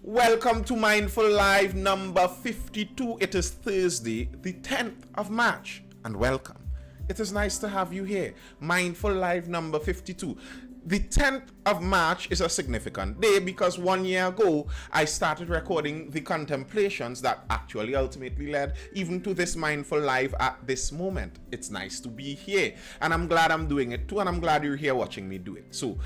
Welcome to Mindful Live number 52. It is Thursday, the 10th of March, and welcome. It is nice to have you here. Mindful Live number 52. The 10th of March is a significant day because 1 year ago, I started recording the contemplations that actually ultimately led even to this Mindful Live at this moment. It's nice to be here, and I'm glad I'm doing it too, and I'm glad you're here watching me do it. So,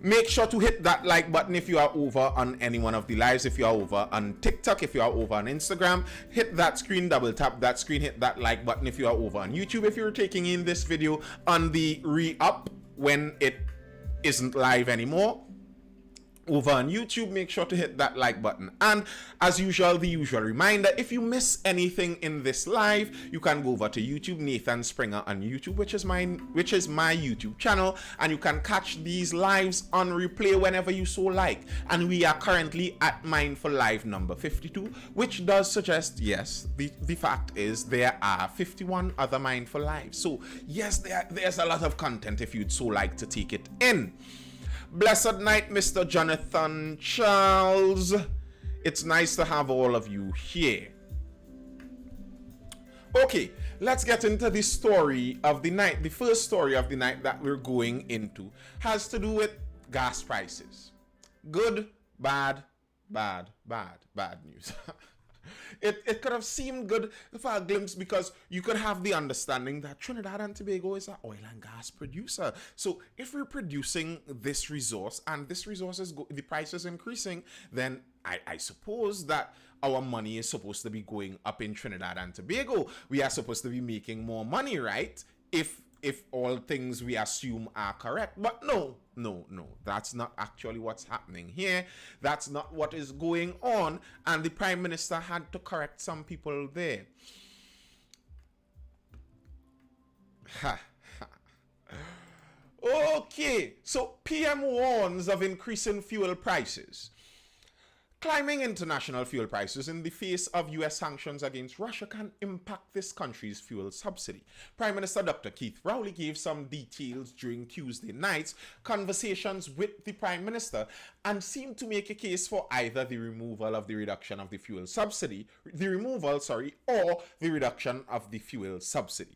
make sure to hit that like button if you are over on any one of the lives. If you are over on TikTok, if you are over on Instagram, hit that screen, double tap that screen, hit that like button. If you are over on YouTube, if you're taking in this video on the re-up when it isn't live anymore, over on YouTube, make sure to hit that like button. And as usual, the usual reminder, if you miss anything in this live, you can go over to YouTube, Nathan Springer on YouTube, which is my YouTube channel, and you can catch these lives on replay whenever you so like. And we are currently at Mindful Live number 52, which does suggest, yes, the fact is there are 51 other Mindful Lives. So yes, there's a lot of content if you'd so like to take it in. Blessed night, Mr. Jonathan Charles. It's nice to have all of you here. Okay, let's get into the story of the night. The first story of the night that we're going into has to do with gas prices. Good, bad news. It could have seemed good for a glimpse because you could have the understanding that Trinidad and Tobago is an oil and gas producer. So if we're producing this resource and this resource the price is increasing, then I suppose that our money is supposed to be going up in Trinidad and Tobago. We are supposed to be making more money, right? If all things we assume are correct. But no, that's not actually what's happening here. That's not what is going on. And the Prime Minister had to correct some people there. Okay, so PM warns of increasing fuel prices. Climbing international fuel prices in the face of U.S. sanctions against Russia can impact this country's fuel subsidy. Prime Minister Dr. Keith Rowley gave some details during Tuesday night's conversations with the Prime Minister and seemed to make a case for either the removal of the reduction of the fuel subsidy, or the reduction of the fuel subsidy.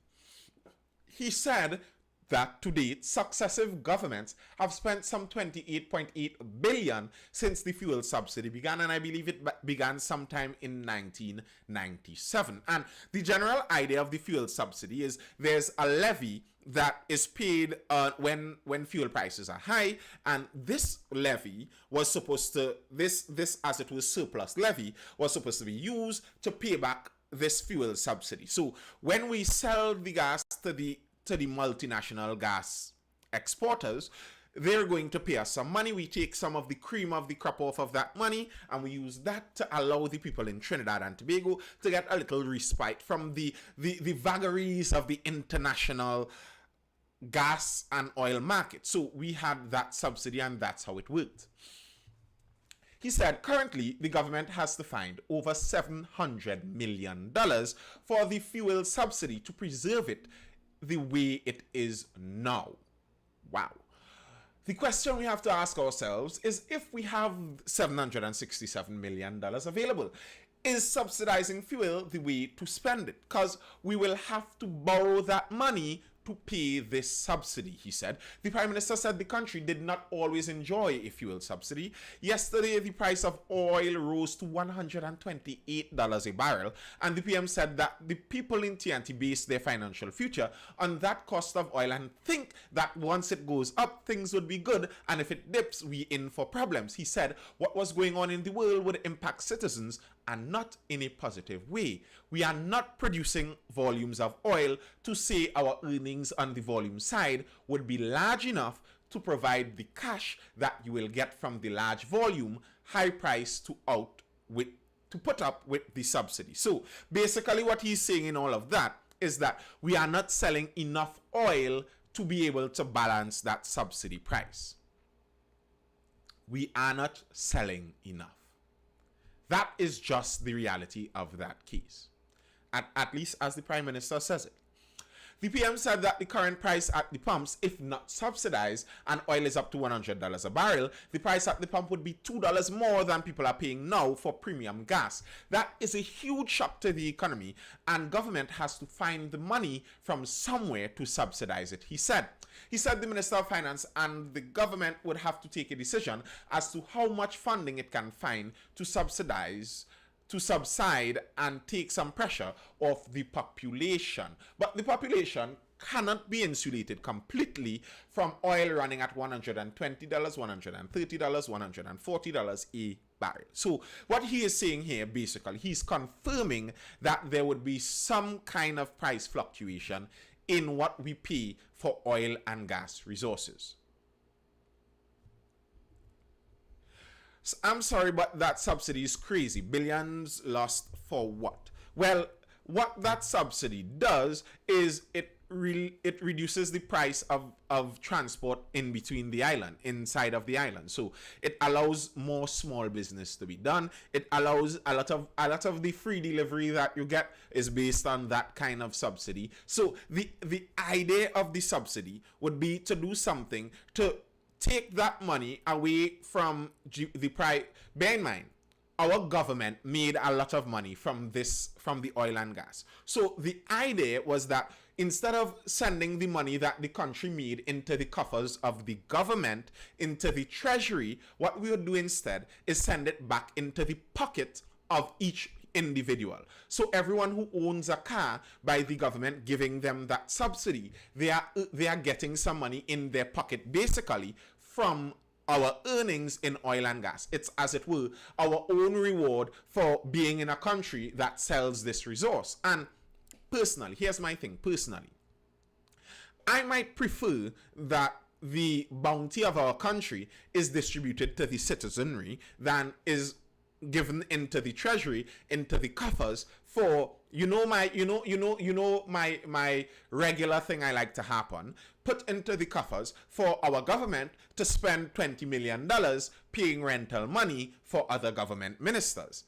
He said that to date, successive governments have spent some 28.8 billion since the fuel subsidy began, and I believe it began sometime in 1997. And the general idea of the fuel subsidy is there's a levy that is paid when fuel prices are high, and this levy was supposed to, this as it was surplus levy, was supposed to be used to pay back this fuel subsidy. So when we sell the gas to the multinational gas exporters, they're going to pay us some money. We take some of the cream of the crop off of that money, and we use that to allow the people in Trinidad and Tobago to get a little respite from the vagaries of the international gas and oil market. So we had that subsidy, and that's how it worked. He said currently the government has to find over $700 million for the fuel subsidy to preserve it the way it is now. Wow. The question we have to ask ourselves is, if we have $767 million available, is subsidizing fuel the way to spend it? Because we will have to borrow that money to pay this subsidy, he said. The Prime Minister said the country did not always enjoy a fuel subsidy. Yesterday, the price of oil rose to $128 a barrel, and the PM said that the people in TNT base their financial future on that cost of oil and think that once it goes up, things would be good, and if it dips, we in for problems. He said what was going on in the world would impact citizens, and not in a positive way. We are not producing volumes of oil to say our earnings on the volume side would be large enough to provide the cash that you will get from the large volume, high price to put up with the subsidy. So basically what he's saying in all of that is that we are not selling enough oil to be able to balance that subsidy price. We are not selling enough. That is just the reality of that case, at least as the Prime Minister says it. The PM said that the current price at the pumps, if not subsidized, and oil is up to $100 a barrel, the price at the pump would be $2 more than people are paying now for premium gas. That is a huge shock to the economy, and government has to find the money from somewhere to subsidize it, he said. He said the Minister of Finance and the government would have to take a decision as to how much funding it can find to subside and take some pressure off the population. But the population cannot be insulated completely from oil running at $120, $130, $140 a barrel. So what he is saying here, basically, he's confirming that there would be some kind of price fluctuation in what we pay for oil and gas resources. I'm sorry, but that subsidy is crazy. Billions lost for what? Well, what that subsidy does is it reduces the price of transport in between the island, inside of the island. So it allows more small business to be done. It allows a lot of the free delivery that you get is based on that kind of subsidy. So the idea of the subsidy would be to do something to take that money away from the price. Bear in mind, our government made a lot of money from the oil and gas. So the idea was that instead of sending the money that the country made into the coffers of the government, into the treasury, what we would do instead is send it back into the pocket of each individual. So everyone who owns a car, by the government giving them that subsidy, they are getting some money in their pocket, basically from our earnings in oil and gas. It's, as it were, our own reward for being in a country that sells this resource. And personally, here's my thing, personally, I might prefer that the bounty of our country is distributed to the citizenry than is given into the treasury, into the coffers for my regular thing I like to happen, put into the coffers for our government to spend $20 million paying rental money for other government ministers.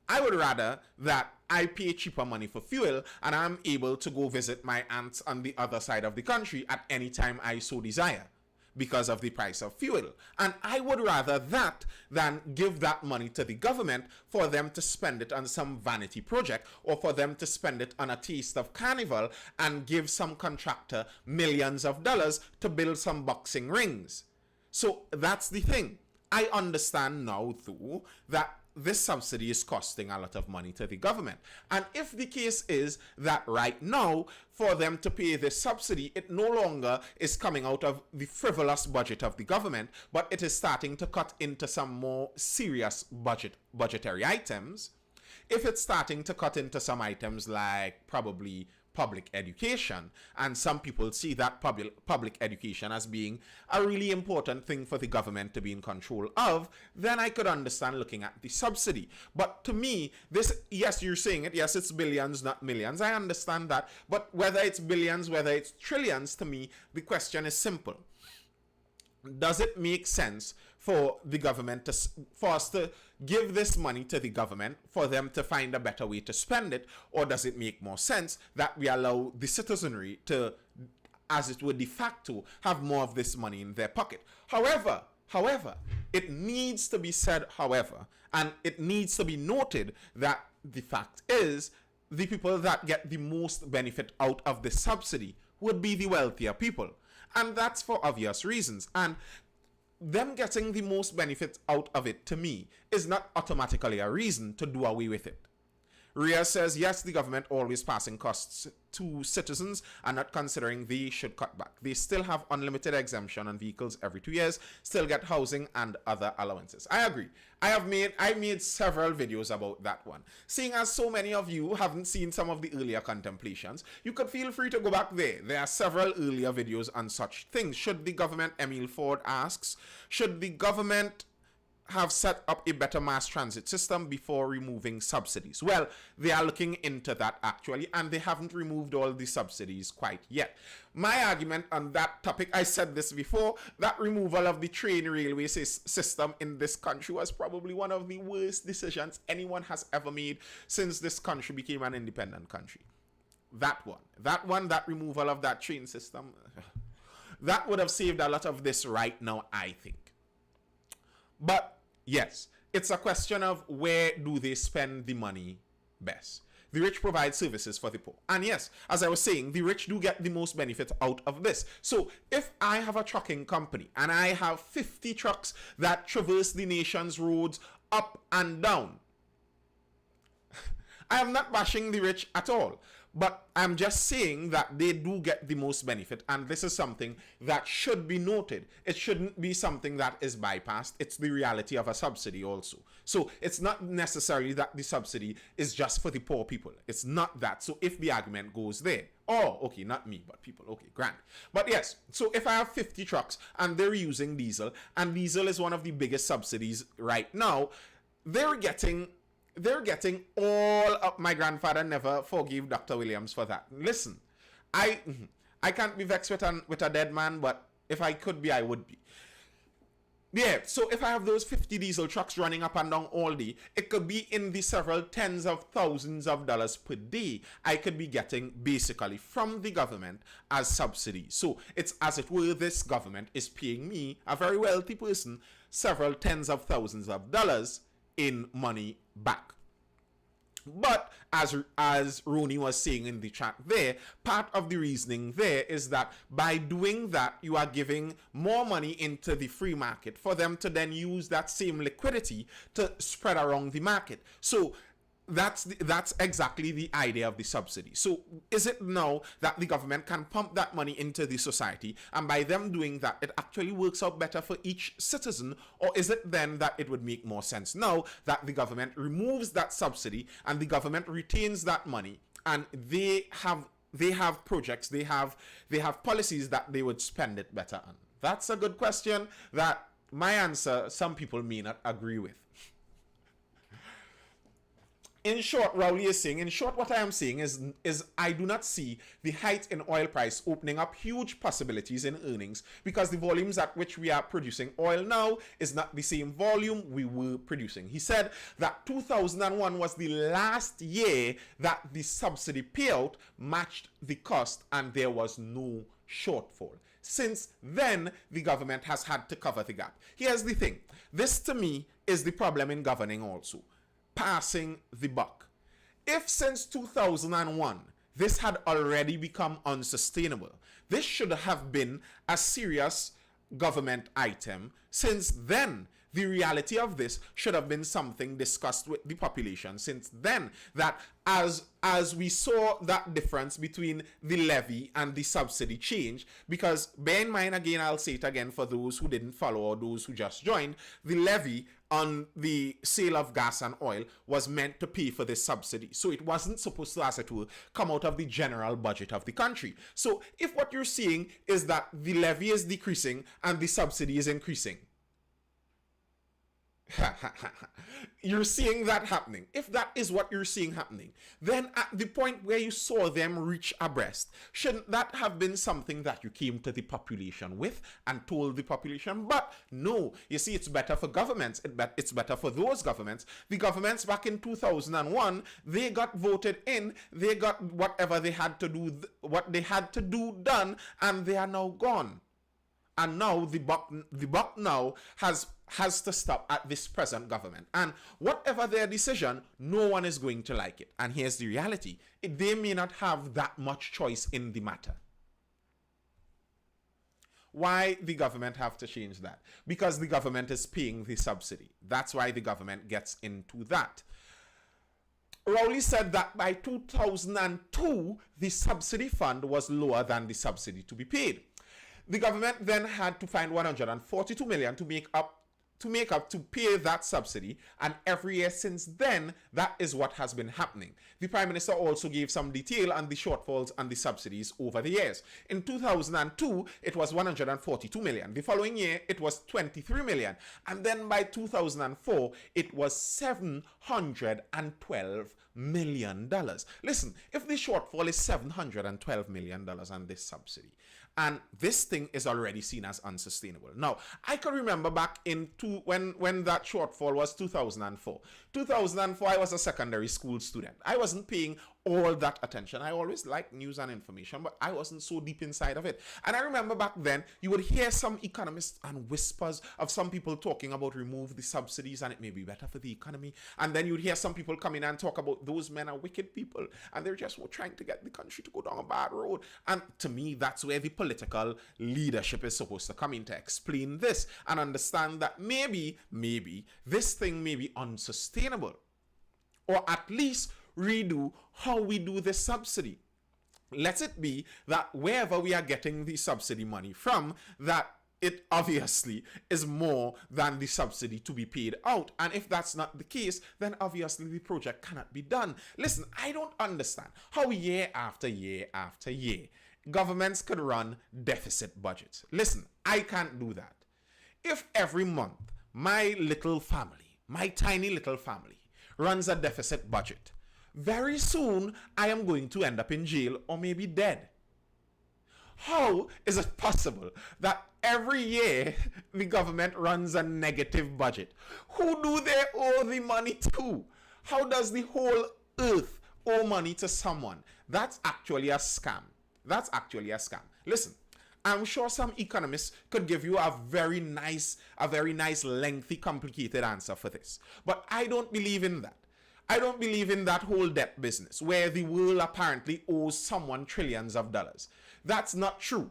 I would rather that I pay cheaper money for fuel and I'm able to go visit my aunts on the other side of the country at any time I so desire, because of the price of fuel. And I would rather that than give that money to the government for them to spend it on some vanity project, or for them to spend it on a taste of carnival and give some contractor millions of dollars to build some boxing rings. So that's the thing. I understand now, though, that this subsidy is costing a lot of money to the government. And if the case is that right now, for them to pay this subsidy, it no longer is coming out of the frivolous budget of the government, but it is starting to cut into some more serious budgetary items. If it's starting to cut into some items like probably public education, and some people see that public education as being a really important thing for the government to be in control of, then I could understand looking at the subsidy. But to me, this, yes, you're saying it, yes, it's billions, not millions, I understand that, but whether it's billions, whether it's trillions, to me, the question is simple. Does it make sense for the government for us to give this money to the government for them to find a better way to spend it, or does it make more sense that we allow the citizenry to, as it were, de facto have more of this money in their pocket? However, it needs to be said, and it needs to be noted that the fact is the people that get the most benefit out of the subsidy would be the wealthier people. And that's for obvious reasons. And them getting the most benefit out of it, to me, is not automatically a reason to do away with it. Ria says, yes, the government always passing costs to citizens and not considering they should cut back. They still have unlimited exemption on vehicles every 2 years, still get housing and other allowances. I agree. I made several videos about that one. Seeing as so many of you haven't seen some of the earlier contemplations, you could feel free to go back there. There are several earlier videos on such things. Should the government, Emil Ford asks, should the government have set up a better mass transit system before removing subsidies? Well, they are looking into that actually, and they haven't removed all the subsidies quite yet. My argument on that topic, I said this before, that removal of the train railway system in this country was probably one of the worst decisions anyone has ever made since this country became an independent country. That removal of that train system, that would have saved a lot of this right now, I think. But yes, it's a question of where do they spend the money best. The rich provide services for the poor. And yes, as I was saying, the rich do get the most benefit out of this. So if I have a trucking company and I have 50 trucks that traverse the nation's roads up and down, I am not bashing the rich at all, but I'm just saying that they do get the most benefit, and this is something that should be noted. It shouldn't be something that is bypassed. It's the reality of a subsidy also. So it's not necessarily that the subsidy is just for the poor people. It's not that. So if the argument goes there, oh, okay, not me, but people, okay, grand. But yes, so if I have 50 trucks and they're using diesel, and diesel is one of the biggest subsidies right now, they're getting all up. My grandfather never forgave Dr. Williams for that. Listen, I can't be vexed with a dead man, but if I could be, I would be. Yeah, so if I have those 50 diesel trucks running up and down all day, it could be in the several tens of thousands of dollars per day I could be getting basically from the government as subsidy. So it's as it were this government is paying me, a very wealthy person, several tens of thousands of dollars in money back. But as Roni was saying in the chat there, part of the reasoning there is that by doing that, you are giving more money into the free market for them to then use that same liquidity to spread around the market. So that's exactly the idea of the subsidy. So is it now that the government can pump that money into the society, and by them doing that, it actually works out better for each citizen? Or is it then that it would make more sense now that the government removes that subsidy and the government retains that money, and they have projects, they have policies that they would spend it better on? That's a good question that my answer some people may not agree with. In short, Rowley is saying, what I am saying is I do not see the height in oil price opening up huge possibilities in earnings, because the volumes at which we are producing oil now is not the same volume we were producing. He said that 2001 was the last year that the subsidy payout matched the cost and there was no shortfall. Since then, the government has had to cover the gap. Here's the thing. This, to me, is the problem in governing also. Passing the buck. If since 2001 this had already become unsustainable, this should have been a serious government item. Since then, the reality of this should have been something discussed with the population. Since then, that as we saw that difference between the levy and the subsidy change, because bear in mind, again, I'll say it again for those who didn't follow or those who just joined, the levy on the sale of gas and oil was meant to pay for this subsidy. So it wasn't supposed to, as it were, come out of the general budget of the country. So if what you're seeing is that the levy is decreasing and the subsidy is increasing, you're seeing that happening. If that is what you're seeing happening, then at the point where you saw them reach abreast, shouldn't that have been something that you came to the population with and told the population? But no, you see, it's better for governments. It's better for those governments. The governments back in 2001, they got voted in, they got whatever they had to do, done, and they are now gone. And now the buck now has to stop at this present government. And whatever their decision, no one is going to like it. And here's the reality. They may not have that much choice in the matter. Why the government have to change that? Because the government is paying the subsidy. That's why the government gets into that. Rowley said that by 2002, the subsidy fund was lower than the subsidy to be paid. The government then had to find 142 million to make up to pay that subsidy, and every year since then, that is what has been happening. The Prime Minister also gave some detail on the shortfalls and the subsidies over the years. In 2002, it was 142 million. The following year, it was 23 million. And then by 2004, it was $712 million. Listen, if the shortfall is $712 million on this subsidy, and this thing is already seen as unsustainable. Now, I can remember back in when that shortfall was 2004. 2004, I was a secondary school student. I wasn't paying all that attention. I always liked news and information, but I wasn't so deep inside of it. And I remember back then, you would hear some economists and whispers of some people talking about remove the subsidies and it may be better for the economy. And then you'd hear some people come in and talk about those men are wicked people and they're just trying to get the country to go down a bad road. And to me, that's where the political leadership is supposed to come in to explain this and understand that maybe this thing may be unsustainable, or at least redo how we do this subsidy. Let it be that wherever we are getting the subsidy money from, that it obviously is more than the subsidy to be paid out. And if that's not the case, then obviously the project cannot be done. Listen, I don't understand how year after year after year, governments could run deficit budgets. Listen, I can't do that. If every month my little family, my tiny little family, runs a deficit budget, very soon I am going to end up in jail or maybe dead. How is it possible that every year the government runs a negative budget? Who do they owe the money to? How does the whole earth owe money to someone? That's actually a scam. That's actually a scam. Listen, I'm sure some economists could give you a very nice, lengthy, complicated answer for this. But I don't believe in that. I don't believe in that whole debt business where the world apparently owes someone trillions of dollars. That's not true.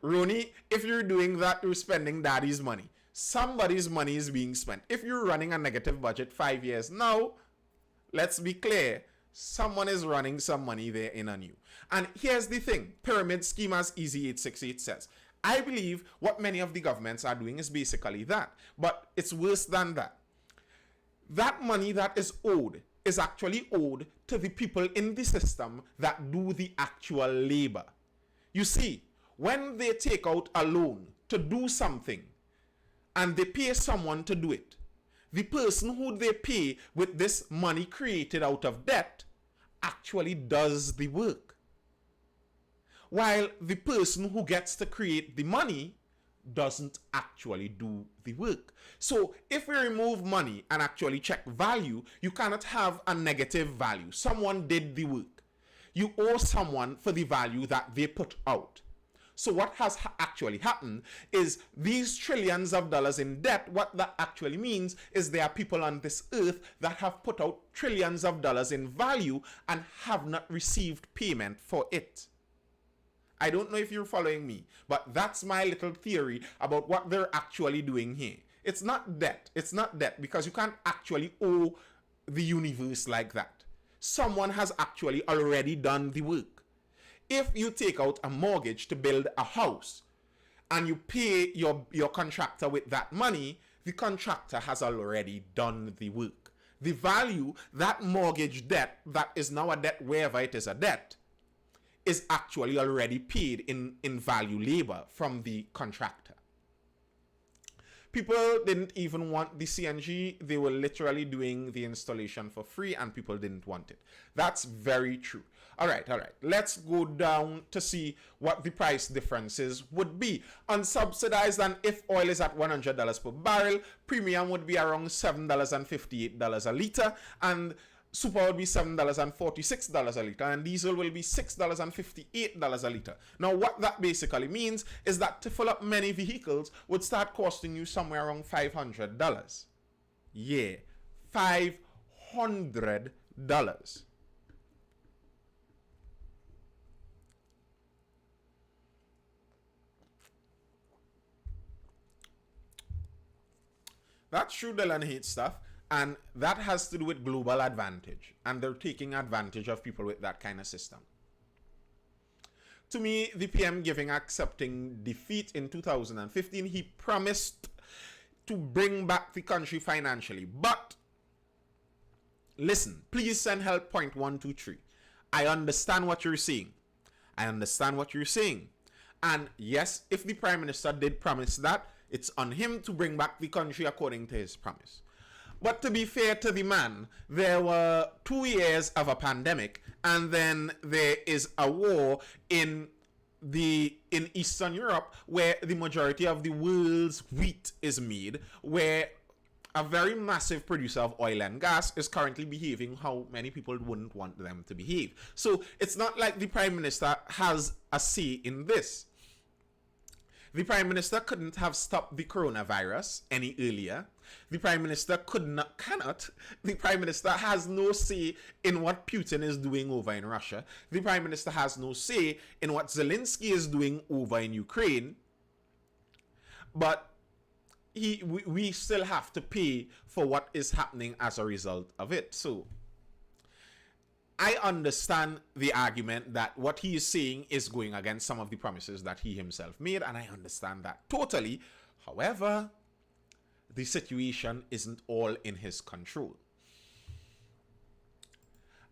Rooney, if you're doing that, you're spending daddy's money. Somebody's money is being spent. If you're running a negative budget 5 years now, let's be clear, someone is running some money there in on you. And here's the thing, pyramid scheme, as Easy 868 says. I believe what many of the governments are doing is basically that, but it's worse than that. That money that is owed is actually owed to the people in the system that do the actual labor. You see, when they take out a loan to do something and they pay someone to do it, the person who they pay with this money created out of debt actually does the work, while the person who gets to create the money doesn't actually do the work. So if we remove money and actually check value, you cannot have a negative value. Someone did the work. You owe someone for the value that they put out. So what has actually happened is these trillions of dollars in debt, what that actually means is there are people on this earth that have put out trillions of dollars in value and have not received payment for it. I don't know if you're following me, but that's my little theory about what they're actually doing here. It's not debt. It's not debt because you can't actually owe the universe like that. Someone has actually already done the work. If you take out a mortgage to build a house and you pay your contractor with that money, the contractor has already done the work. The value, that mortgage debt that is now a debt wherever it is a debt, is actually already paid in value labor from the contractor. People didn't even want the CNG. They were literally doing the installation for free and people didn't want it. That's very true. All right. Let's go down to see what the price differences would be. Unsubsidized, and if oil is at $100 per barrel, premium would be around $7.58 a liter, and super would be $7.46 a liter, and diesel will be $6.58 a liter. Now, what that basically means is that to fill up many vehicles would start costing you somewhere around $500. Yeah, $500. That's true, Dylan hates stuff. And that has to do with global advantage. And they're taking advantage of people with that kind of system. To me, the PM accepting defeat in 2015, he promised to bring back the country financially. But, listen, please send help point 123. I understand what you're saying. And yes, if the Prime Minister did promise that, it's on him to bring back the country according to his promise. But to be fair to the man, there were 2 years of a pandemic, and then there is a war in Eastern Europe where the majority of the world's wheat is made, where a very massive producer of oil and gas is currently behaving how many people wouldn't want them to behave. So it's not like the Prime Minister has a say in this. The Prime Minister couldn't have stopped the coronavirus any earlier. The Prime Minister cannot. The Prime Minister has no say in what Putin is doing over in Russia. The Prime Minister has no say in what Zelensky is doing over in Ukraine. But we still have to pay for what is happening as a result of it. So I understand the argument that what he is saying is going against some of the promises that he himself made, and I understand that totally. However, the situation isn't all in his control.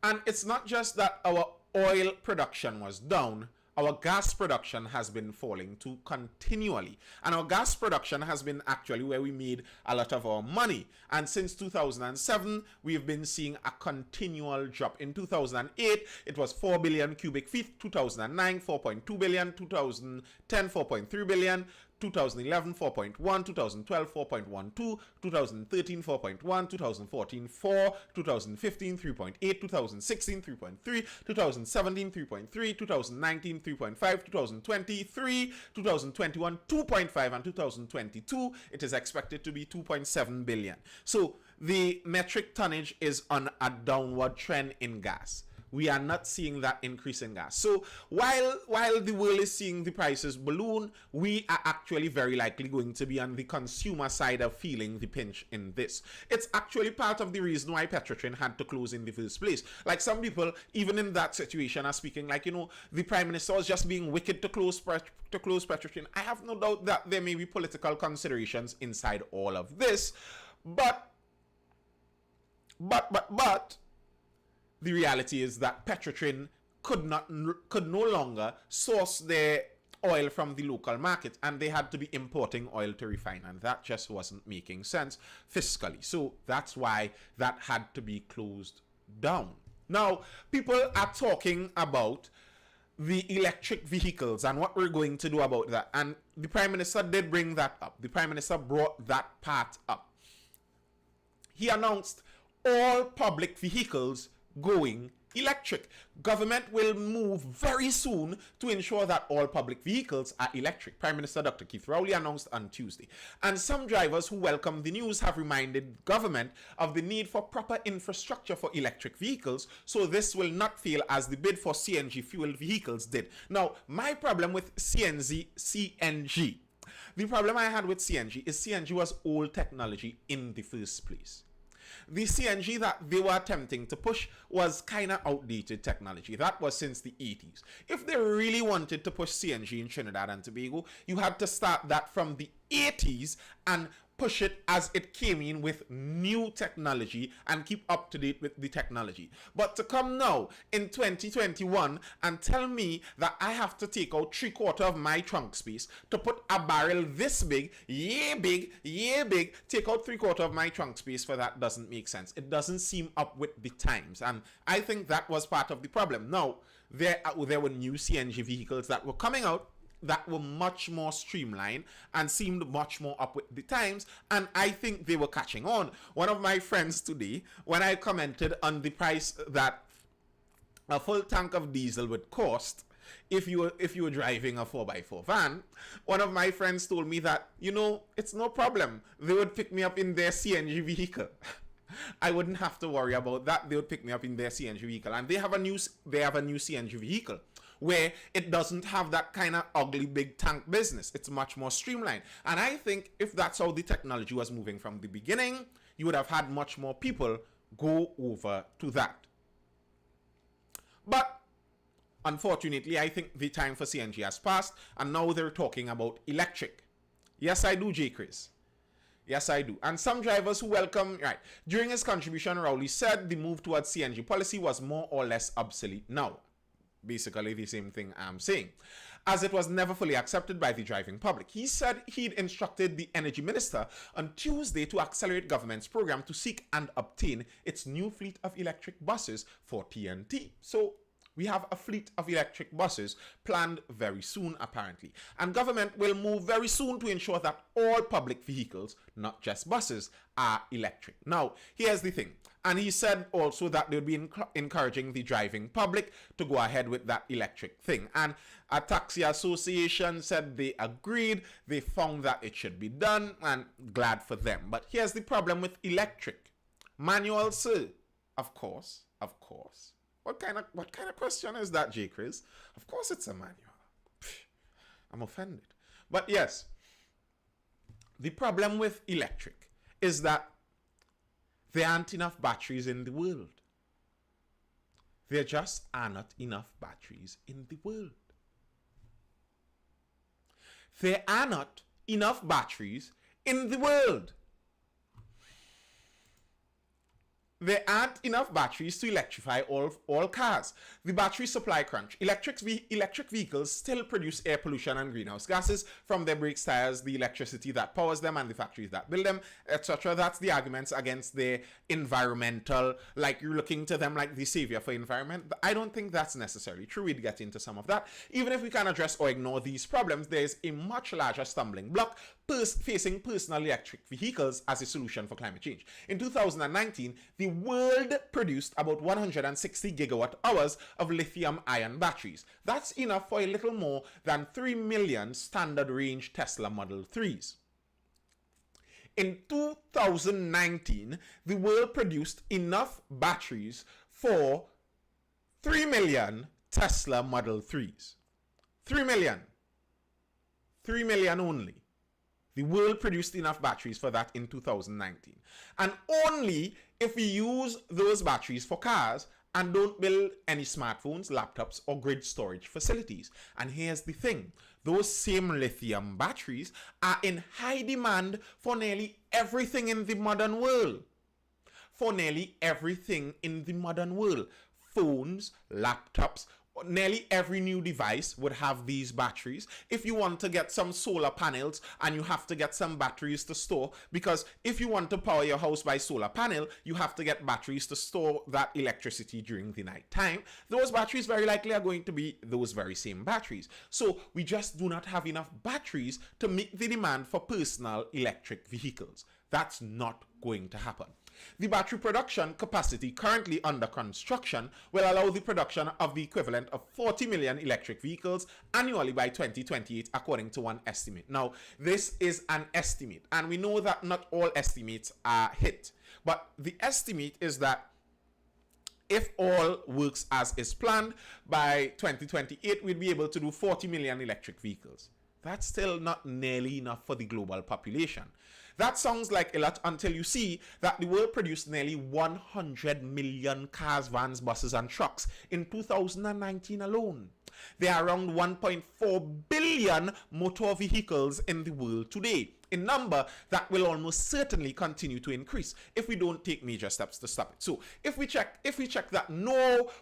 And it's not just that our oil production was down. Our gas production has been falling too continually. And our gas production has been actually where we made a lot of our money. And since 2007, we've been seeing a continual drop. In 2008, it was 4 billion cubic feet. 2009, 4.2 billion. 2010, 4.3 billion. 2011, 4.1, 2012, 4.12, 2013, 4.1, 2014, 4, 2015, 3.8, 2016, 3.3, 2017, 3.3, 2019, 3.5, 2020, 3, 2021, 2.5, and 2022, it is expected to be 2.7 billion. So the metric tonnage is on a downward trend in gas. We are not seeing that increase in gas. So while the world is seeing the prices balloon, we are actually very likely going to be on the consumer side of feeling the pinch in this. It's actually part of the reason why Petrotrin had to close in the first place. Like some people, even in that situation, are speaking like, the Prime Minister was just being wicked to close Petrotrin. I have no doubt that there may be political considerations inside all of this, but the reality is that Petrotrin could no longer source their oil from the local market, and they had to be importing oil to refine, and that just wasn't making sense fiscally. So that's why that had to be closed down. Now, people are talking about the electric vehicles and what we're going to do about that, and the Prime Minister did bring that up. The Prime Minister brought that part up. He announced all public vehicles going electric. Government will move very soon to ensure that all public vehicles are electric. Prime Minister Dr. Keith Rowley announced on Tuesday. And some drivers who welcome the news have reminded government of the need for proper infrastructure for electric vehicles, so this will not fail as the bid for CNG fueled vehicles did. Now, my problem with CNG, the problem I had with CNG is CNG was old technology in the first place. The CNG that they were attempting to push was kind of outdated technology. That was since the 80s. If they really wanted to push CNG in Trinidad and Tobago, you had to start that from the 80s and push it as it came in with new technology and keep up to date with the technology. But to come now in 2021 and tell me that I have to take out 3/4 of my trunk space to put a barrel this big, take out 3/4 of my trunk space for that doesn't make sense. It doesn't seem up with the times, and I think that was part of the problem. Now, there were new CNG vehicles that were coming out that were much more streamlined and seemed much more up with the times, and I think they were catching on. One of my friends today, when I commented on the price that a full tank of diesel would cost if you were driving a 4x4 van, one of my friends told me that, it's no problem. They would pick me up in their CNG vehicle. I wouldn't have to worry about that. They would pick me up in their CNG vehicle, and they have a new CNG vehicle where it doesn't have that kind of ugly big tank business. It's much more streamlined. And I think if that's how the technology was moving from the beginning, you would have had much more people go over to that. But unfortunately, I think the time for CNG has passed, and now they're talking about electric. Yes, I do, J. Chris. Yes, I do. And some drivers who welcome, right. During his contribution, Rowley said the move towards CNG policy was more or less obsolete now. Basically the same thing I'm saying, as it was never fully accepted by the driving public. He said he'd instructed the energy minister on Tuesday to accelerate government's program to seek and obtain its new fleet of electric buses for TNT. So We have a fleet of electric buses planned very soon, apparently. And government will move very soon to ensure that all public vehicles, not just buses, are electric. Now, here's the thing. And he said also that they would be encouraging the driving public to go ahead with that electric thing. And a taxi association said they agreed, they found that it should be done, and glad for them. But here's the problem with electric. Manual, sir. Of course. What kind of question is that, J. Chris? Of course it's a manual. I'm offended. But yes, the problem with electric is that there aren't enough batteries in the world. There just are not enough batteries in the world. There are not enough batteries in the world. There aren't enough batteries to electrify all cars. The battery supply crunch. Electric vehicles still produce air pollution and greenhouse gases from their brakes, tires, the electricity that powers them, and the factories that build them, etc. That's the arguments against their environmental, like you're looking to them like the savior for environment. I don't think that's necessarily true. We'd get into some of that. Even if we can address or ignore these problems, there's a much larger stumbling block facing personal electric vehicles as a solution for climate change. In 2019, the world produced about 160 gigawatt hours of lithium-ion batteries. That's enough for a little more than 3 million standard range Tesla Model 3s. In 2019, the world produced enough batteries for 3 million Tesla Model 3s. 3 million. 3 million only. The world produced enough batteries for that in 2019. And only if we use those batteries for cars and don't build any smartphones, laptops, or grid storage facilities. And here's the thing. Those same lithium batteries are in high demand for nearly everything in the modern world. For nearly everything in the modern world. Phones, laptops, nearly every new device would have these batteries. If you want to get some solar panels and you have to get some batteries to store, because if you want to power your house by solar panel, you have to get batteries to store that electricity during the night time. Those batteries very likely are going to be those very same batteries. So we just do not have enough batteries to meet the demand for personal electric vehicles. That's not going to happen. The battery production capacity currently under construction will allow the production of the equivalent of 40 million electric vehicles annually by 2028, according to one estimate. Now, this is an estimate, and we know that not all estimates are hit. But the estimate is that if all works as is planned, by 2028, we'll be able to do 40 million electric vehicles. That's still not nearly enough for the global population. That sounds like a lot until you see that the world produced nearly 100 million cars, vans, buses, and trucks in 2019 alone. There are around 1.4 billion motor vehicles in the world today, a number that will almost certainly continue to increase if we don't take major steps to stop it. So if we check that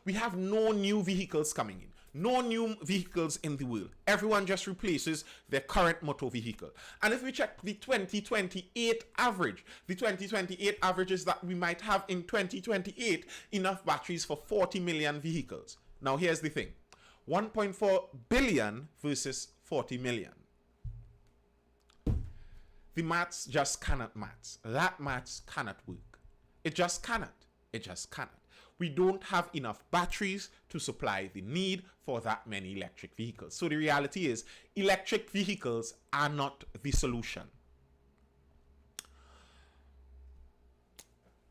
we have no new vehicles coming in. No new vehicles in the world. Everyone just replaces their current motor vehicle. And if we check the 2028 average, the 2028 average is that we might have in 2028 enough batteries for 40 million vehicles. Now here's the thing. 1.4 billion versus 40 million. The maths just cannot maths. That maths cannot work. It just cannot. It just cannot. We don't have enough batteries to supply the need for that many electric vehicles. So the reality is, electric vehicles are not the solution.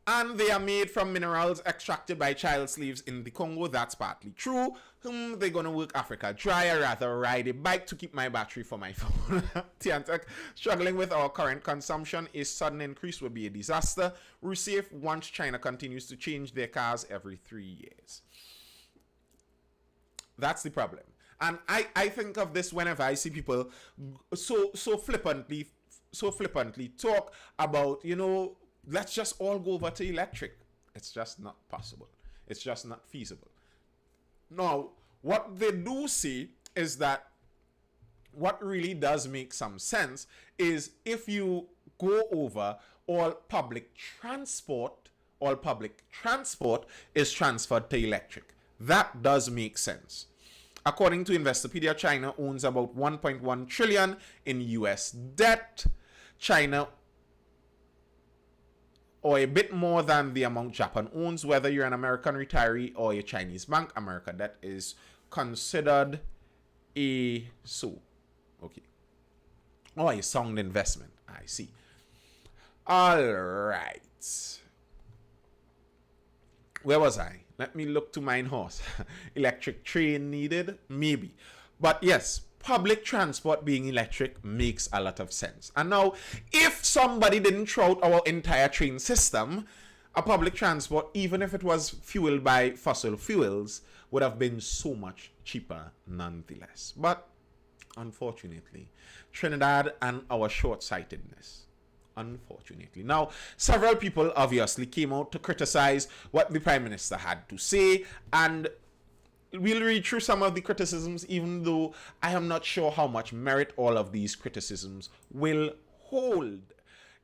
And they are made from minerals extracted by child slaves in the Congo. That's partly true. They're going to work Africa dry. I'd rather ride a bike to keep my battery for my phone. Tiantek, struggling with our current consumption, a sudden increase would be a disaster. We're safe once China continues to change their cars every 3 years. That's the problem. And I think of this whenever I see people so flippantly talk about, let's just all go over to electric. It's just not possible. It's just not feasible. Now, what they do see is that what really does make some sense is if you go over all public transport is transferred to electric. That does make sense. According to Investopedia, China owns about 1.1 trillion in US debt. China, or a bit more than the amount Japan owns. Whether you're an American retiree or a Chinese bank, America debt is considered a sound investment. I see. All right. Where was I? Let me look to mine horse. Electric train needed? Maybe. But yes, public transport being electric makes a lot of sense. And now, if somebody didn't throw out our entire train system, a public transport, even if it was fueled by fossil fuels, would have been so much cheaper nonetheless. But unfortunately, Trinidad and our short-sightedness. Unfortunately. Now, several people obviously came out to criticize what the Prime Minister had to say, and we'll read through some of the criticisms, even though I am not sure how much merit all of these criticisms will hold.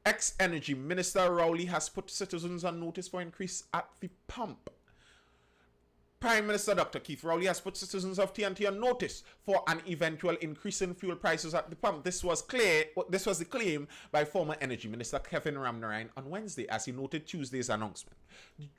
Ex-Energy Minister Rowley has put citizens on notice for increase at the pump. Prime Minister Dr. Keith Rowley has put citizens of TNT on notice for an eventual increase in fuel prices at the pump. This was the claim by former Energy Minister Kevin Ramnarine on Wednesday, as he noted Tuesday's announcement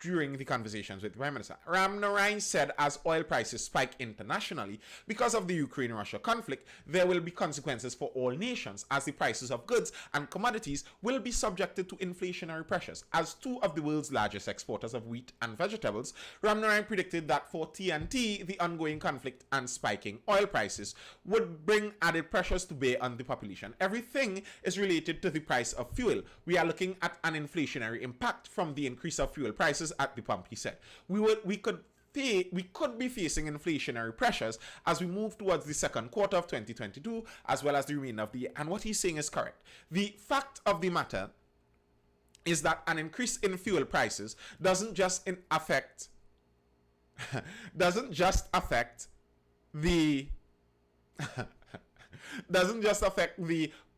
during the conversations with the Prime Minister. Ramnarine said as oil prices spike internationally because of the Ukraine-Russia conflict, there will be consequences for all nations, as the prices of goods and commodities will be subjected to inflationary pressures. As two of the world's largest exporters of wheat and vegetables, Ramnarine predicted that for TNT, the ongoing conflict and spiking oil prices would bring added pressures to bear on the population. Everything is related to the price of fuel. We are looking at an inflationary impact from the increase of fuel prices at the pump, he said. We could be facing inflationary pressures as we move towards the second quarter of 2022, as well as the remainder of the year. And what he's saying is correct. The fact of the matter is that an increase in fuel prices doesn't just affect the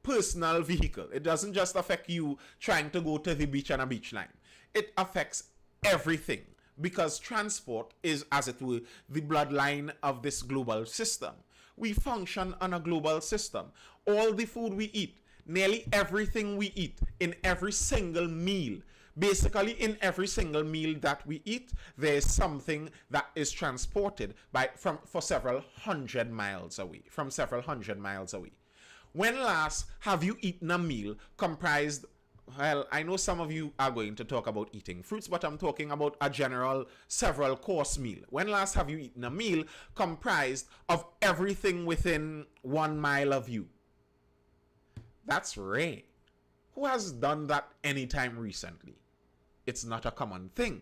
personal vehicle. It doesn't just affect you trying to go to the beach on a beach line. It affects everything, because transport is, as it were, the bloodline of this global system. We function on a global system. All the food we eat, nearly everything we eat, in every single meal, basically in every single meal that we eat, there is something that is transported from several hundred miles away. When last have you eaten a meal comprised, well, I know some of you are going to talk about eating fruits, but I'm talking about a general several course meal. When last have you eaten a meal comprised of everything within 1 mile of you? That's rare. Who has done that anytime recently? It's not a common thing.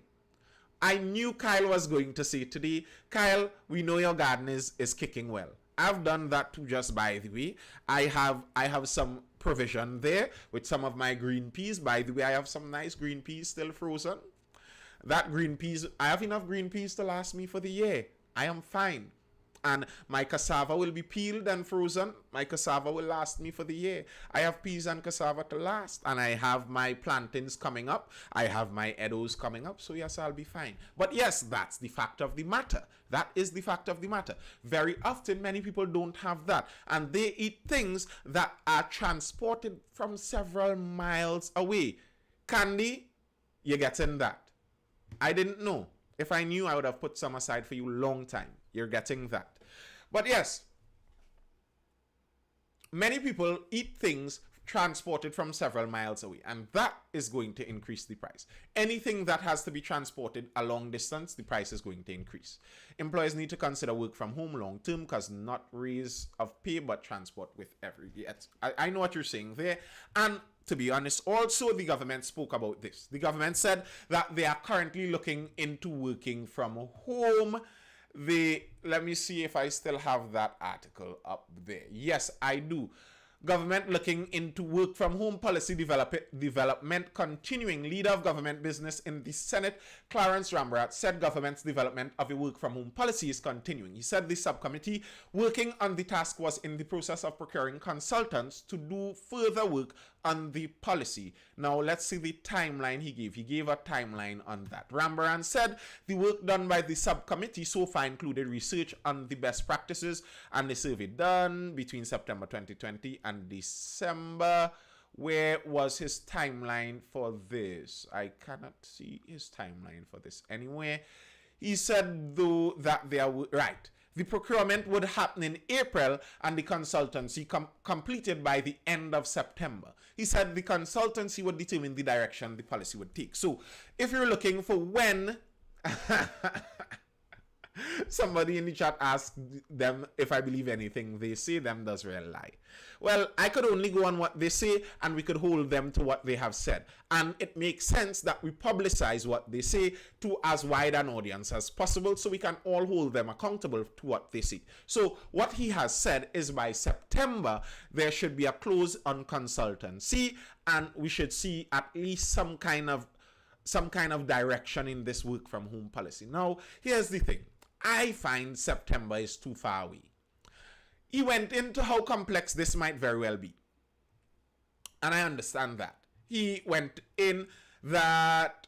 I knew Kyle was going to say today, Kyle, we know your garden is kicking well. I've done that too, just by the way. I have some provision there with some of my green peas. By the way, I have some nice green peas still frozen. That green peas, I have enough green peas to last me for the year. I am fine. And my cassava will be peeled and frozen. My cassava will last me for the year. I have peas and cassava to last. And I have my plantains coming up. I have my eddos coming up. So yes, I'll be fine. But yes, that's the fact of the matter. That is the fact of the matter. Very often, many people don't have that. And they eat things that are transported from several miles away. Candy, you're getting that. I didn't know. If I knew, I would have put some aside for you long time. You're getting that. But yes, many people eat things transported from several miles away, and that is going to increase the price. Anything that has to be transported a long distance, the price is going to increase. Employers need to consider work from home long term, because not raise of pay, but transport with every yet. I know what you're saying there. And to be honest, also the government spoke about this. The government said that they are currently looking into working from home. Let me see if I still have that article up there. Yes, I do. Government looking into work from home policy development continuing. Leader of government business in the Senate, Clarence Rambrat, said government's development of a work from home policy is continuing. He said the subcommittee working on the task was in the process of procuring consultants to do further work on the policy. Now, let's see the timeline he gave. He gave a timeline on that. Rambaran said the work done by the subcommittee so far included research on the best practices and the survey done between September 2020 and December. Where was his timeline for this? I cannot see his timeline for this anywhere. He said, though, that they are right. The procurement would happen in April and the consultancy completed by the end of September. He said the consultancy would determine the direction the policy would take. So if you're looking for when... Somebody in the chat asked them if I believe anything they say, them does real lie. Well, I could only go on what they say and we could hold them to what they have said. And it makes sense that we publicize what they say to as wide an audience as possible so we can all hold them accountable to what they say. So what he has said is by September, there should be a close on consultancy and we should see at least some kind of direction in this work from home policy. Now, here's the thing. I find September is too far away. He went into how complex this might very well be. And I understand that. He went in that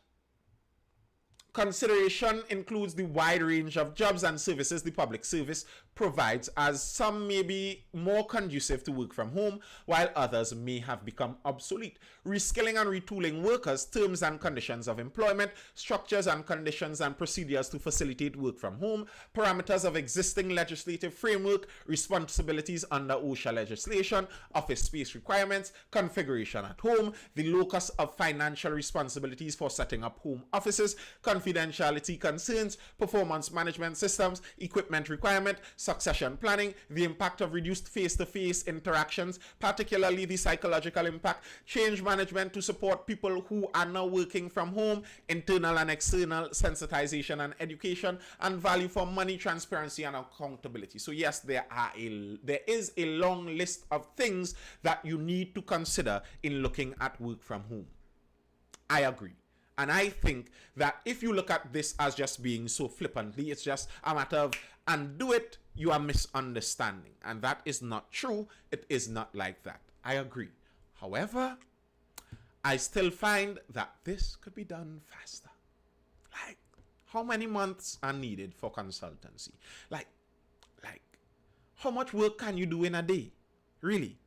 consideration includes the wide range of jobs and services the public service provides, as some may be more conducive to work from home, while others may have become obsolete. Reskilling and retooling workers, terms and conditions of employment, structures and conditions and procedures to facilitate work from home, parameters of existing legislative framework, responsibilities under OSHA legislation, office space requirements, configuration at home, the locus of financial responsibilities for setting up home offices, confidentiality concerns, performance management systems, equipment requirement, succession planning, the impact of reduced face-to-face interactions, particularly the psychological impact, change management to support people who are now working from home, internal and external sensitization and education, and value for money, transparency, and accountability. So yes, there is a long list of things that you need to consider in looking at work from home. I agree. And I think that if you look at this as just being so flippantly, it's just a matter of, and do it, you are misunderstanding. And that is not true. It is not like that. I agree. However, I still find that this could be done faster. Like, how many months are needed for consultancy? Like, how much work can you do in a day? Really?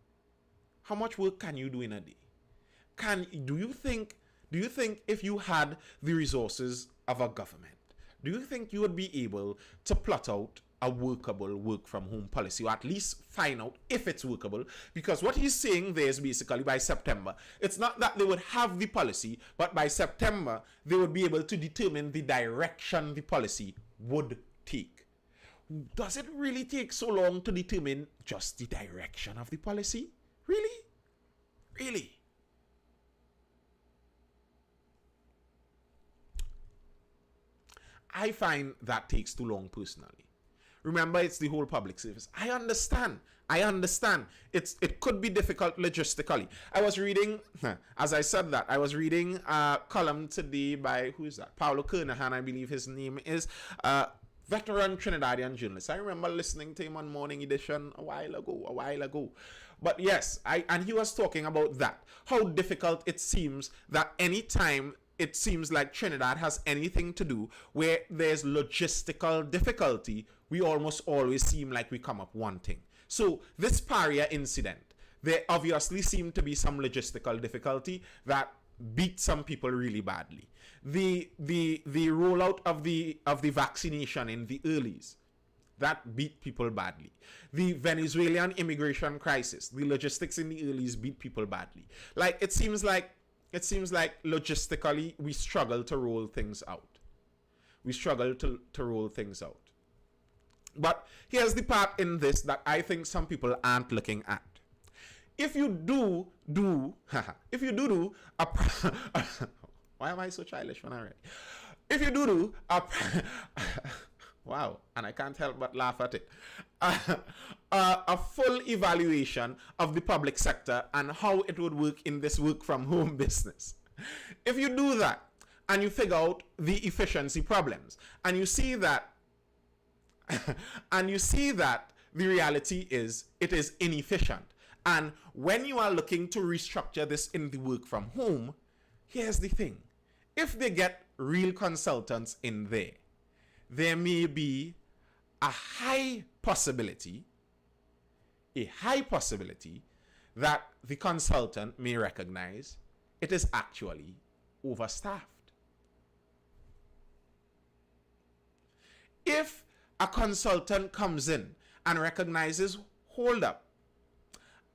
How much work can you do in a day? Do you think if you had the resources of a government, do you think you would be able to plot out a workable work from home policy, or at least find out if it's workable? Because what he's saying there is basically by September, it's not that they would have the policy, but by September, they would be able to determine the direction the policy would take. Does it really take so long to determine just the direction of the policy? Really? Really? I find that takes too long personally. Remember, it's the whole public service. I understand. It could be difficult logistically. I was reading, as I said that, I was reading a column today by, who is that? Paulo Kernahan, I believe his name is, veteran Trinidadian journalist. I remember listening to him on Morning Edition a while ago. But yes, and he was talking about that. How difficult it seems that any time it seems like Trinidad has anything to do where there's logistical difficulty, we almost always seem like we come up wanting. So this Paria incident, there obviously seemed to be some logistical difficulty that beat some people really badly. The rollout of the vaccination in the earlies, that beat people badly. The Venezuelan immigration crisis, the logistics in the earlies beat people badly. Like it seems like logistically we struggle to roll things out. Roll things out. But here's the part in this that I think some people aren't looking at. If you do a why am I so childish when I read? If you do a wow, and I can't help but laugh at it. A full evaluation of the public sector and how it would work in this work from home business. If you do that and you figure out the efficiency problems and you see that the reality is it is inefficient And when you are looking to restructure this in the work from home, here's the thing. If they get real consultants in there, there may be a high possibility that the consultant may recognize it is actually overstaffed. If a consultant comes in and recognizes, hold up,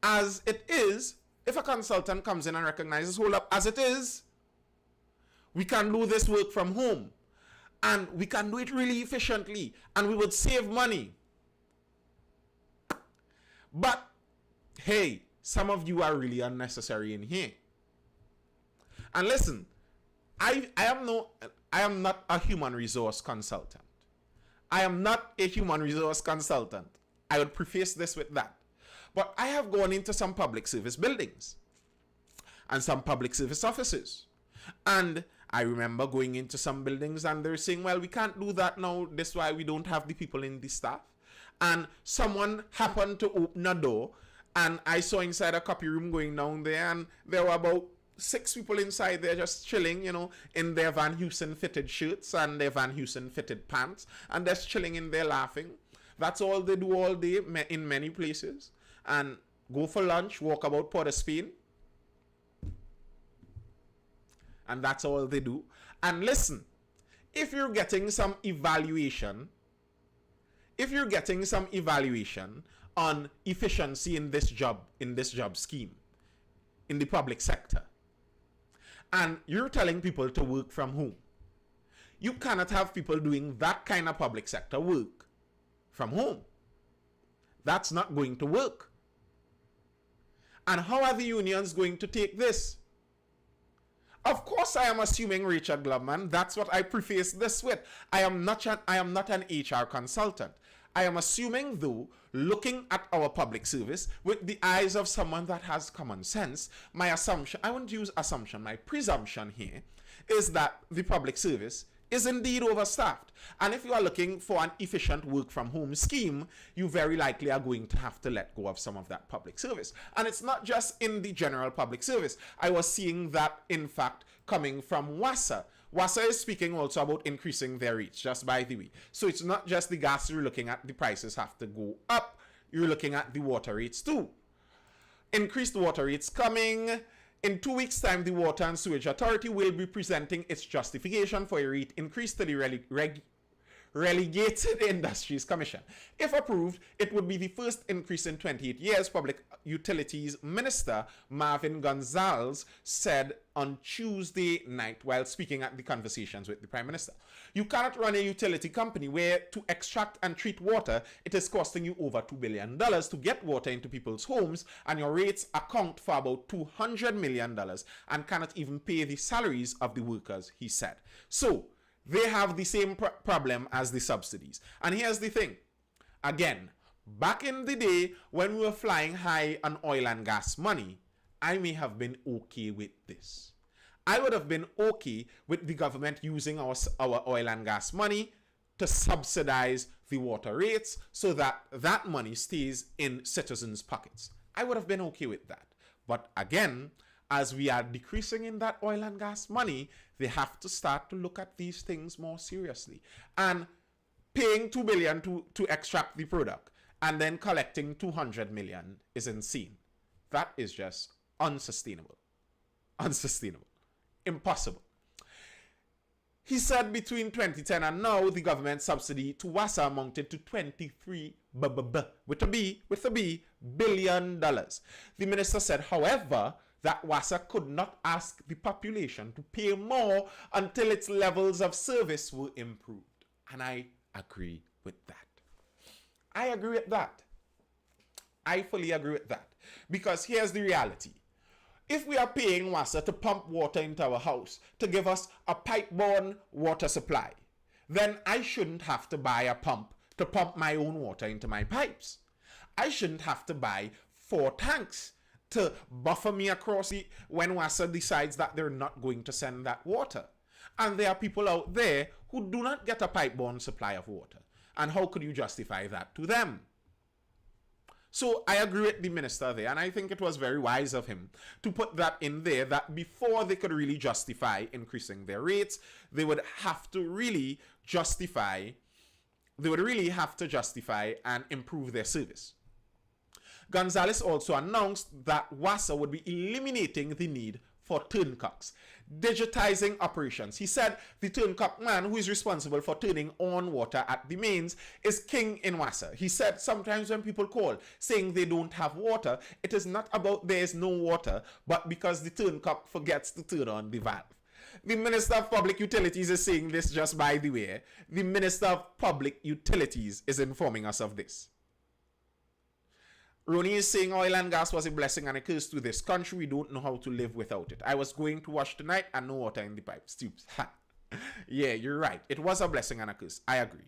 as it is, if a consultant comes in and recognizes, hold up, as it is, we can do this work from home and we can do it really efficiently and we would save money. But hey, some of you are really unnecessary in here. And listen, I am not a human resource consultant. I am not a human resource consultant. I would preface this with that. But I have gone into some public service buildings and some public service offices. And I remember going into some buildings and they're saying, well, we can't do that now. That's why we don't have the people in the staff. And someone happened to open a door and I saw inside a copy room going down there and there were about 6 people inside there just chilling, you know, in their Van Heusen fitted shirts and their Van Heusen fitted pants and just chilling in there laughing. That's all they do all day in many places. And go for lunch, walk about Port of Spain. And that's all they do. And listen, if you're getting some evaluation on efficiency in this job scheme, in the public sector, and you're telling people to work from home, you cannot have people doing that kind of public sector work from home. That's not going to work. And how are the unions going to take this? Of course, I am assuming, Richard Glubman, that's what I preface this with. I am not an HR consultant. I am assuming, though, looking at our public service with the eyes of someone that has common sense, my assumption, I won't use assumption, my presumption here is that the public service is indeed overstaffed. And if you are looking for an efficient work from home scheme, you very likely are going to have to let go of some of that public service. And it's not just in the general public service. I was seeing that, in fact, coming from WASA. WASA is speaking also about increasing their rates, just by the way. So it's not just the gas you're looking at, the prices have to go up. You're looking at the water rates too. Increased water rates coming. In 2 weeks' time, the Water and Sewage Authority will be presenting its justification for a rate increase to the Relegated Industries Commission. If approved, it would be the first increase in 28 years, Public Utilities Minister Marvin Gonzalez said on Tuesday night while speaking at the conversations with the Prime Minister. You cannot run a utility company where to extract and treat water, it is costing you over $2 billion to get water into people's homes, and your rates account for about $200 million and cannot even pay the salaries of the workers, he said. So, they have the same problem as the subsidies. And here's the thing. Again, back in the day when we were flying high on oil and gas money, I may have been okay with this. I would have been okay with the government using our oil and gas money to subsidize the water rates so that that money stays in citizens' pockets. I would have been okay with that. But again, as we are decreasing in that oil and gas money, they have to start to look at these things more seriously. And paying $2 billion to extract the product and then collecting $200 million is insane. That is just unsustainable. Unsustainable. Impossible. He said between 2010 and now, the government subsidy to WASA amounted to $23 billion. The minister said, however, that WASA could not ask the population to pay more until its levels of service were improved. And I agree with that. I agree with that. I fully agree with that. Because here's the reality. If we are paying WASA to pump water into our house to give us a pipe-borne water supply, then I shouldn't have to buy a pump to pump my own water into my pipes. I shouldn't have to buy 4 tanks to buffer me across when WASA decides that they're not going to send that water. And there are people out there who do not get a pipe-borne supply of water. And how could you justify that to them? So I agree with the minister there, and I think it was very wise of him to put that in there, that before they could really justify increasing their rates, they would have to really justify and improve their service. Gonzalez also announced that WASA would be eliminating the need for turncocks, digitizing operations. He said the turncock man who is responsible for turning on water at the mains is king in WASA. He said sometimes when people call saying they don't have water, it is not about there is no water, but because the turncock forgets to turn on the valve. The Minister of Public Utilities is saying this just by the way. The Minister of Public Utilities is informing us of this. Ronnie is saying oil and gas was a blessing and a curse to this country. We don't know how to live without it. I was going to wash tonight and no water in the pipes. Stoops. Yeah, you're right. It was a blessing and a curse. I agree.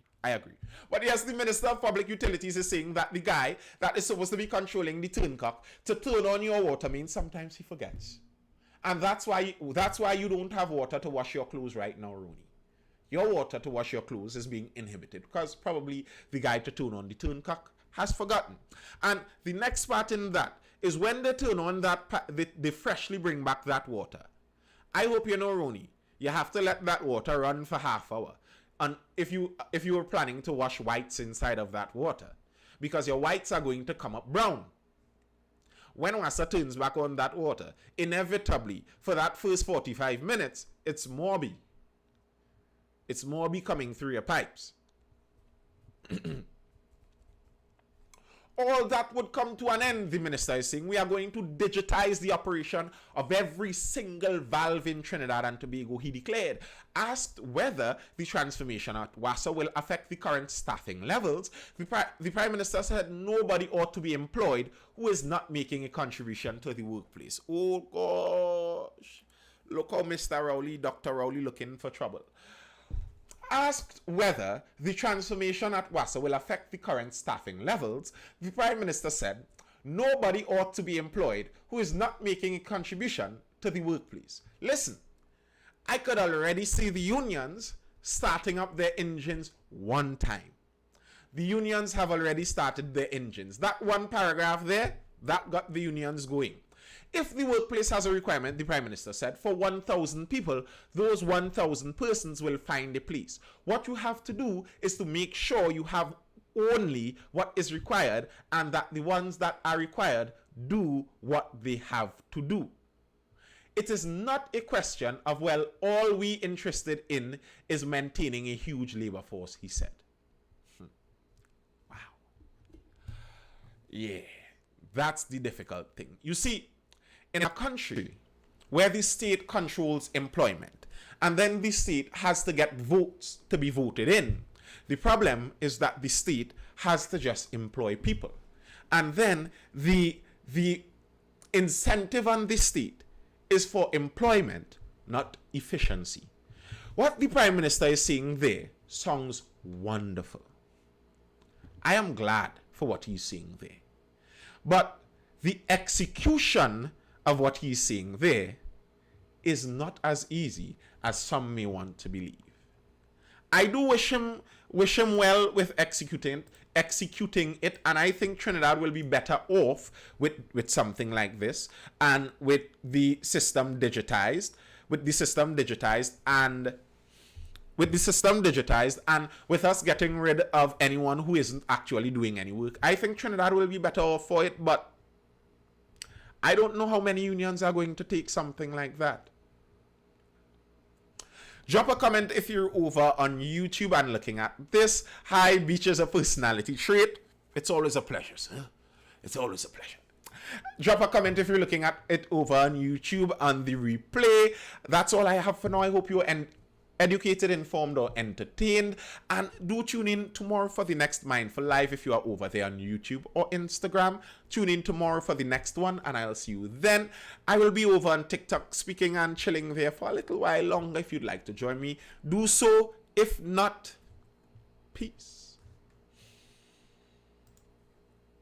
But yes, the Minister of Public Utilities is saying that the guy that is supposed to be controlling the turncock to turn on your water means sometimes he forgets. And that's why you don't have water to wash your clothes right now, Ronnie. Your water to wash your clothes is being inhibited because probably the guy to turn on the turncock has forgotten. And the next part in that is when they turn on that, they freshly bring back that water. I hope you know, Ronnie, you have to let that water run for half hour. And if you were planning to wash whites inside of that water, because your whites are going to come up brown. When WASA turns back on that water, inevitably, for that first 45 minutes, it's Morby. It's Morby coming through your pipes. All that would come to an end, the minister is saying. We are going to digitize the operation of every single valve in Trinidad and Tobago, he declared. Asked whether the transformation at WASA will affect the current staffing levels, the Prime Minister said nobody ought to be employed who is not making a contribution to the workplace. Oh gosh. Look how Mr. Rowley, Dr. Rowley looking for trouble. Asked whether the transformation at WASA will affect the current staffing levels, the Prime Minister said, nobody ought to be employed who is not making a contribution to the workplace. Listen, I could already see the unions starting up their engines one time. The unions have already started their engines. That one paragraph there, that got the unions going. If the workplace has a requirement, the Prime Minister said, for 1,000 people, those 1,000 persons will find a place. What you have to do is to make sure you have only what is required and that the ones that are required do what they have to do. It is not a question of, well, all we interested in is maintaining a huge labor force, he said. Wow. Yeah, that's the difficult thing. You see, in a country where the state controls employment and then the state has to get votes to be voted in, the problem is that the state has to just employ people. And then the incentive on the state is for employment, not efficiency. What the Prime Minister is saying there sounds wonderful. I am glad for what he's saying there. But the execution of what he's saying there is not as easy as some may want to believe. I do wish him well with executing it, and I think Trinidad will be better off with something like this and with the system digitized, and with us getting rid of anyone who isn't actually doing any work. I think Trinidad will be better off for it, but I don't know how many unions are going to take something like that. Drop a comment if you're over on YouTube and looking at this. Hi, Beach is a personality trait. It's always a pleasure, sir. It's always a pleasure. Drop a comment if you're looking at it over on YouTube on the replay. That's all I have for now. I hope you're educated, informed, or entertained. And do tune in tomorrow for the next Mindful Live if you are over there on YouTube or Instagram. Tune in tomorrow for the next one, and I'll see you then. I will be over on TikTok speaking and chilling there for a little while longer. If you'd like to join me, do so. If not, peace.